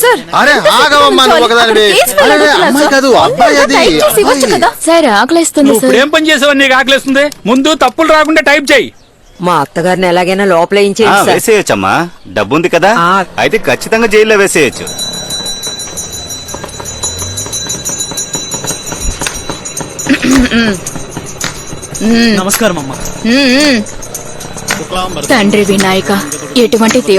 Sir అరే ఆగవమ్మా నువ్వు ఒకదానివి. అరే, అమ్మాయి కాదు అబ్బాయి అది సార్ ఆకలిస్తుంది నువ్వు ఇప్పుడు ఏం పని చేసావని నీకు ఆకలిస్తుంది? ముందు తప్పులు రాకుండా టైప్ చేయి. మా అత్తగారిని ఎలాగైనా లోపల ఏం చేయండి సార్. వేసేయచ్చమ్మా, డబ్బుంది కదా. అయితే ఖచ్చితంగా జైల్లో వేసేయచ్చు. నమస్కారం అమ్మా. తండ్రి వినాయక, ఎటువంటి తీవ్ర